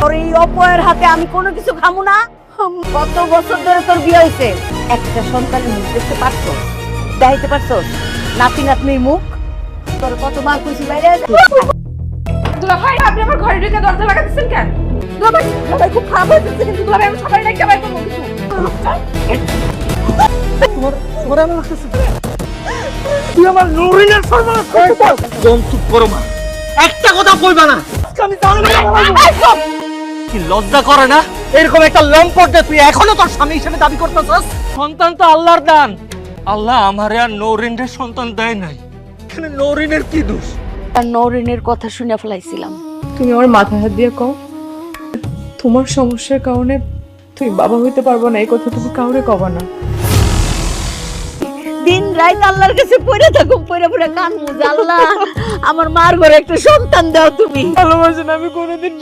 তোর এই অপয়ের হাতে আমি কোনো কিছু খামু না। কত বছর ধরে তোর বিয়ে হয়েছে, একটা সন্তানের মুখ দেখতে পারছো? দেখাইতে পারছো নাতি নাতনির মুখ? তোর কতবার খুশি বাইরে দুলাভাই, আপনি আমার ঘরে ঢুকে দরজা লাগাতেছেন কেন? দুলাভাই খুব খারাপ হয়েছে, কিন্তু দুলাভাই আমি সবাই নাকি আবার করবো কিছু। তুই আমার নরিনের সর্বনাশ করছিস। জন্তু করো মা, একটা কথা কইবা না। আমি কি লজ্জা করে না এরকম একটা লম্পটে তুই এখনো তোর স্বামী হিসেবে দাবি করতেছস? সন্তান তো আল্লাহর দান। আল্লাহ আমারে আর নরিনের সন্তান দেয় নাই। এখানে নরিনের কি দোষ? আর নরেনের কথা শুনে ফেলাইছিলাম। তুমি আমার মাথায় হাত দিয়ে কও, তোমার সমস্যার কারণে তুমি বাবা হইতে পারবো না, এই কথা তুমি কাউরে কবা না। দিন রাত আল্লাহর কাছে পড়ে থাকো, পড়ে পড়ে কান মুজ। আল্লাহ, আমার মার ঘরে একটা সন্তান দাও তুমি। ভালোবাসেন আমি কোনোদিন